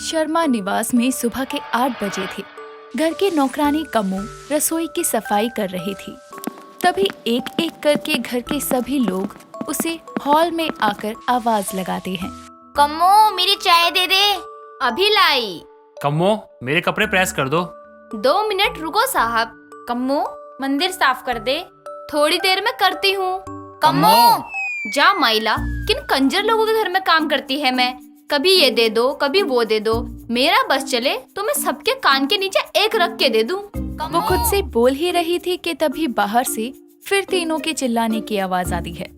शर्मा निवास में सुबह के 8 बजे थे। घर की नौकरानी कम्मो रसोई की सफाई कर रही थी। तभी एक एक करके घर के सभी लोग उसे हॉल में आकर आवाज लगाते हैं। कम्मो, मेरी चाय दे दे। अभी लाई। कम्मो, मेरे कपड़े प्रेस कर दो। 2 मिनट रुको साहब। कम्मो, मंदिर साफ कर दे। थोड़ी देर में करती हूँ। कम्मो, जा माइला, किन कंजर लोगों के घर में काम करती है मैं। कभी ये दे दो, कभी वो दे दो। मेरा बस चले तो मैं सबके कान के नीचे एक रख के दे दूं। वो खुद से बोल ही रही थी कि तभी बाहर से फिर तीनों के चिल्लाने की आवाज आती है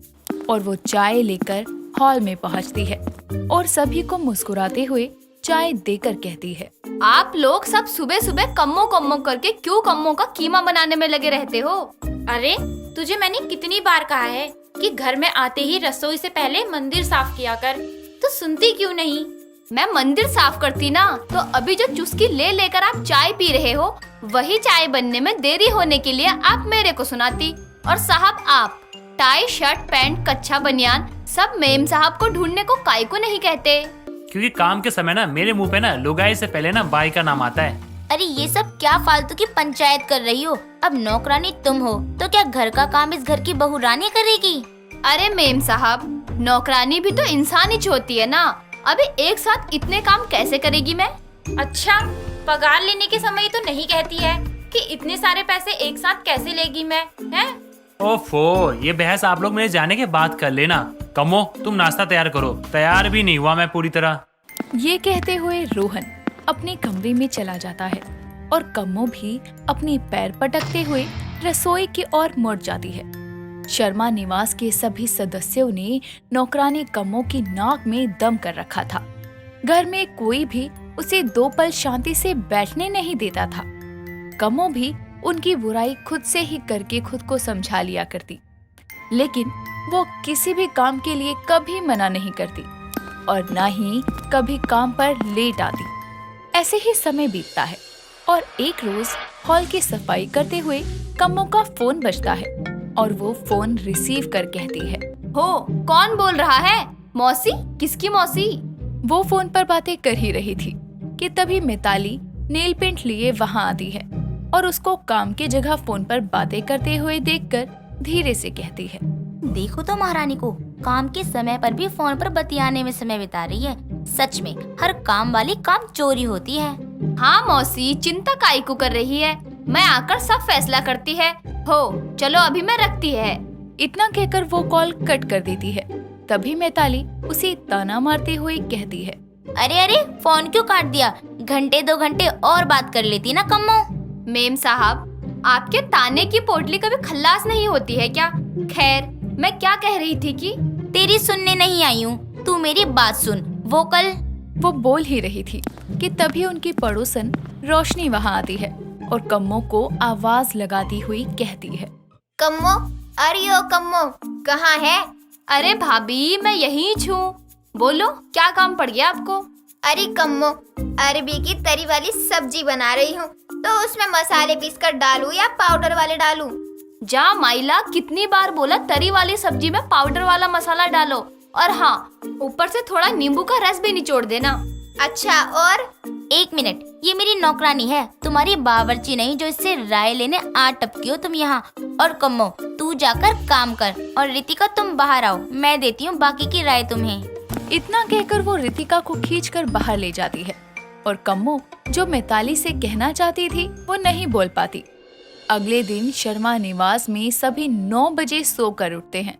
और वो चाय लेकर हॉल में पहुंचती है और सभी को मुस्कुराते हुए चाय देकर कहती है, आप लोग सब सुबह सुबह कम्मो कम्मो करके क्यों कम्मो का कीमा बनाने में लगे रहते हो? अरे तुझे मैंने कितनी बार कहा है कि घर में आते ही रसोई से पहले मंदिर साफ किया कर, तो सुनती क्यों नहीं? मैं मंदिर साफ करती ना तो अभी जो चुस्की ले लेकर आप चाय पी रहे हो, वही चाय बनने में देरी होने के लिए आप मेरे को सुनाती। और साहब, आप टाई शर्ट पैंट कच्छा बनियान सब मेम साहब को ढूंढने को काय को नहीं कहते? क्योंकि काम के समय ना मेरे मुंह पे ना लुगाई से पहले ना बाई का नाम आता है। अरे ये सब क्या फालतू की पंचायत कर रही हो? अब नौकरानी तुम हो तो क्या घर का काम इस घर की बहू रानी करेगी? अरे मेम साहब, नौकरानी भी तो इंसान ही होती है ना। अभी एक साथ इतने काम कैसे करेगी मैं? अच्छा, पगार लेने के समय तो नहीं कहती है कि इतने सारे पैसे एक साथ कैसे लेगी मैं, हैं? ओफो, ये बहस आप लोग मेरे जाने के बाद कर लेना। कम्मो, तुम नाश्ता तैयार करो। तैयार भी नहीं हुआ मैं पूरी तरह। ये कहते हुए रोहन अपने कमरे में चला जाता है और कम्मो भी अपने पैर पटकते हुए रसोई की ओर मुड़ जाती है। शर्मा निवास के सभी सदस्यों ने नौकरानी कम्मो की नाक में दम कर रखा था। घर में कोई भी उसे 2 पल शांति से बैठने नहीं देता था। कम्मो भी उनकी बुराई खुद से ही करके खुद को समझा लिया करती, लेकिन वो किसी भी काम के लिए कभी मना नहीं करती और न ही कभी काम पर लेट आती। ऐसे ही समय बीतता है और एक रोज हॉल की सफाई करते हुए कम्मो का फोन बजता है और वो फोन रिसीव कर कहती है, हो, कौन बोल रहा है? मौसी? किसकी मौसी? वो फोन पर बातें कर ही रही थी कि तभी मिताली नेल पेंट लिए वहाँ आती है और उसको काम की जगह फोन पर बातें करते हुए देखकर धीरे से कहती है, देखो तो महारानी को काम के समय पर भी फोन पर बतियाने में समय बिता रही है। सच में हर काम वाली काम चोरी होती है। हाँ मौसी, चिंता काई को कर रही है? मैं आकर सब फैसला करती है। हो, चलो अभी मैं रखती है। इतना कहकर वो कॉल कट कर देती है। तभी मिताली उसे ताना मारते हुए कहती है, अरे अरे, फोन क्यों काट दिया? घंटे 2 घंटे और बात कर लेती ना कम्मो। मेम साहब, आपके ताने की पोटली कभी खल्लास नहीं होती है क्या? खैर, मैं क्या कह रही थी कि तेरी सुनने नहीं आई हूँ, तू मेरी बात सुन। वो बोल ही रही थी कि तभी उनकी पड़ोसन रोशनी वहाँ आती है और कम्मो को आवाज लगाती हुई कहती है, कम्मो, अरे ओ कम्मो, कहाँ है? अरे भाभी, मैं यहीं हूँ। बोलो, क्या काम पड़ गया आपको? अरे कम्मो, अरबी की तरी वाली सब्जी बना रही हूँ, तो उसमें मसाले पीसकर डालूं या पाउडर वाले डालूं? जा माइला, कितनी बार बोला तरी वाली सब्जी में पाउडर वाला मसाला डालो, और हाँ, ऊपर से थोड़ा नींबू का रस भी निचोड़ देना। अच्छा, और 1 मिनट, ये मेरी नौकरानी है, तुम्हारी बावर्ची नहीं जो इससे राय लेने आ टपकी हो तुम यहाँ। और कम्मो, तू जाकर काम कर और रितिका तुम बाहर आओ, मैं देती हूँ बाकी की राय तुम्हें। इतना कहकर वो रितिका को खींचकर बाहर ले जाती है और कम्मो जो मिताली से कहना चाहती थी वो नहीं बोल पाती। अगले दिन शर्मा निवास में सभी 9 बजे सोकर उठते हैं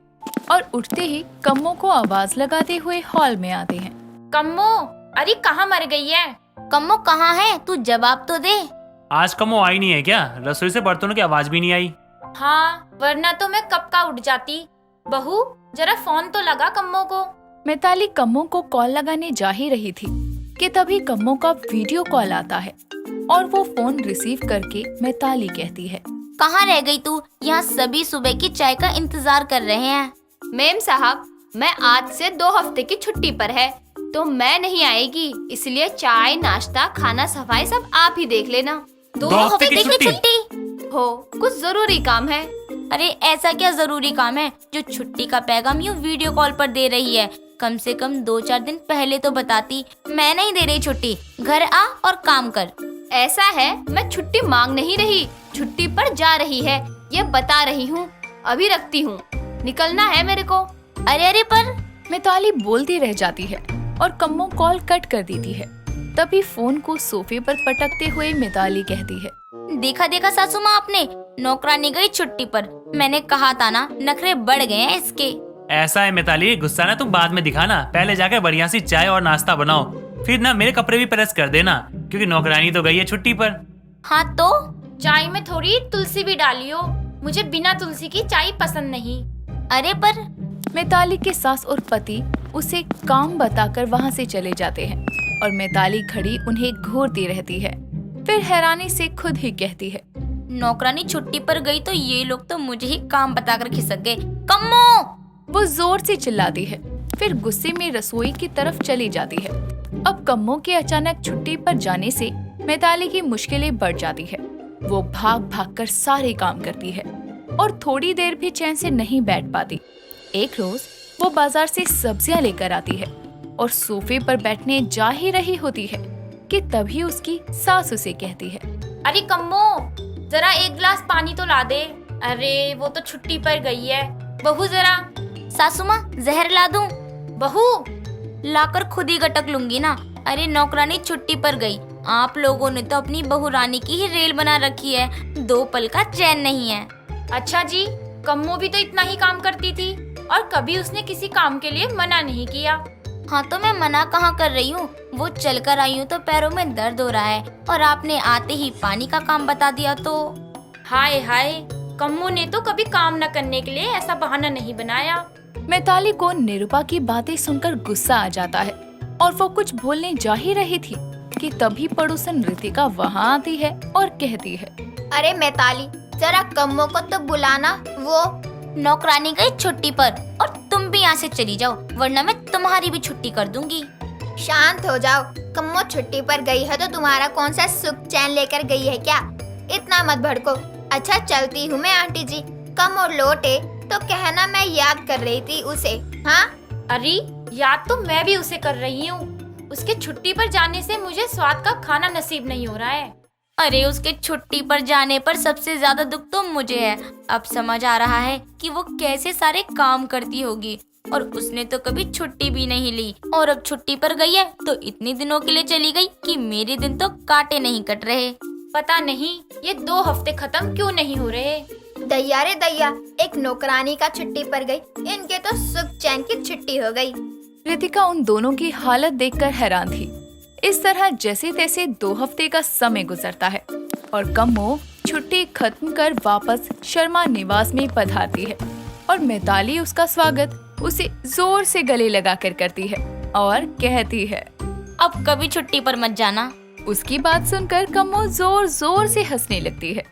और उठते ही कम्मो को आवाज लगाते हुए हॉल में आते हैं। कम्मो, अरे कहाँ मर गई है? कम्मो कहाँ है? तू जवाब तो दे। आज कम्मो आई नहीं है क्या? रसोई से बर्तनों की आवाज भी नहीं आई। हाँ, वरना तो मैं कब का उठ जाती। बहू, जरा फोन तो लगा कम्मो को। मिताली कम्मो को कॉल लगाने जा ही रही थी कि तभी कम्मो का वीडियो कॉल आता है और वो फोन रिसीव करके मिताली कहती है, कहाँ रह गई तू? यहाँ सभी सुबह की चाय का इंतजार कर रहे हैं। मेम साहब, मैं आज से 2 हफ्ते की छुट्टी पर है, तो मैं नहीं आएगी, इसलिए चाय नाश्ता खाना सफाई सब आप ही देख लेना। 2 हफ्ते की छुट्टी? हो, कुछ जरूरी काम है। अरे ऐसा क्या जरूरी काम है जो छुट्टी का पैगाम यूँ वीडियो कॉल पर दे रही है? कम से कम 2-4 दिन पहले तो बताती। मैं नहीं दे रही छुट्टी, घर आ और काम कर। ऐसा है, मैं छुट्टी मांग नहीं रही, छुट्टी पर जा रही है, ये बता रही हूँ। अभी रखती हूँ, निकलना है मेरे को। अरे अरे पर मिताली बोलती रह जाती है और कम्मो कॉल कट कर देती है। तभी फोन को सोफे पर पटकते हुए मिताली कहती है, देखा देखा सासू माँ आपने, नौकरानी गई छुट्टी पर। मैंने कहा था ना, नखरे बढ़ गए हैं इसके। ऐसा है मिताली, गुस्सा ना तुम बाद में दिखाना, पहले जाकर बढ़िया सी चाय और नाश्ता बनाओ, फिर ना मेरे कपड़े भी प्रेस कर देना, क्योंकि नौकरानी तो गई है छुट्टी पर। हाँ तो चाय में थोड़ी तुलसी भी डालियो, मुझे बिना तुलसी की चाय पसंद नहीं। अरे पर मिताली के सास और पति उसे काम बताकर वहाँ से चले जाते हैं और मिताली खड़ी उन्हें घूरती रहती है। फिर हैरानी से खुद ही कहती है, नौकरानी छुट्टी पर गई तो ये लोग तो मुझे ही काम बताकर खिसक गए। कम्मो! वो जोर से चिल्लाती है, फिर गुस्से में रसोई की तरफ चली जाती है। अब कम्मो के अचानक छुट्टी पर जाने से मिताली की मुश्किलें बढ़ जाती है। वो भाग भाग कर सारे काम करती है और थोड़ी देर भी चैन से नहीं बैठ पाती। एक रोज वो बाजार से सब्जियां लेकर आती है और सोफे पर बैठने जा ही रही होती है कि तभी उसकी सास उसे कहती है, अरे कम्मो, जरा एक गिलास पानी तो ला दे। अरे वो तो छुट्टी पर गई है। बहू जरा। सासू माँ जहर ला दूं? बहू, लाकर खुद ही गटक लूंगी ना। अरे नौकरानी छुट्टी पर गई, आप लोगों ने तो अपनी बहू रानी की ही रेल बना रखी है, 2 पल का चैन नहीं है। अच्छा जी, कम्मो भी तो इतना ही काम करती थी और कभी उसने किसी काम के लिए मना नहीं किया। हाँ तो मैं मना कहाँ कर रही हूँ, वो चल कर आई हूँ तो पैरों में दर्द हो रहा है और आपने आते ही पानी का काम बता दिया तो। हाय हाय, कम्मो ने तो कभी काम न करने के लिए ऐसा बहाना नहीं बनाया। मिताली को निरुपा की बातें सुनकर गुस्सा आ जाता है और वो कुछ बोलने जा ही रही थी कि तभी पड़ोसन रितिका वहाँ आती है और कहती है, अरे मिताली, जरा कम्मो को तो बुलाना। वो नौकरानी गई छुट्टी पर और तुम भी यहाँ से चली जाओ, वरना मैं तुम्हारी भी छुट्टी कर दूंगी। शांत हो जाओ। कम्मो छुट्टी पर गई है तो तुम्हारा कौन सा सुख चैन लेकर गई है क्या? इतना मत भड़को। अच्छा चलती हूँ मैं आंटी जी। कम्मो लौटे तो कहना मैं याद कर रही थी उसे। हाँ अरे याद तो मैं भी उसे कर रही हूँ। उसके छुट्टी पर जाने से मुझे स्वाद का खाना नसीब नहीं हो रहा है। अरे उसके छुट्टी पर जाने पर सबसे ज्यादा दुख तो मुझे है। अब समझ आ रहा है कि वो कैसे सारे काम करती होगी, और उसने तो कभी छुट्टी भी नहीं ली, और अब छुट्टी पर गई है तो इतने दिनों के लिए चली गई कि मेरे दिन तो कांटे नहीं कट रहे। पता नहीं ये 2 हफ्ते खत्म क्यों नहीं हो रहे। दैया रे दैया, एक नौकरानी का छुट्टी पर गई, इनके तो सुख चैन की छुट्टी हो गई। रितिका उन दोनों की हालत देखकर हैरान थी। इस तरह जैसे तैसे 2 हफ्ते का समय गुजरता है और कम्मो छुट्टी खत्म कर वापस शर्मा निवास में पधारती है और मिताली उसका स्वागत उसे जोर से गले लगाकर करती है और कहती है, अब कभी छुट्टी पर मत जाना। उसकी बात सुनकर कम्मो जोर जोर से हंसने लगती है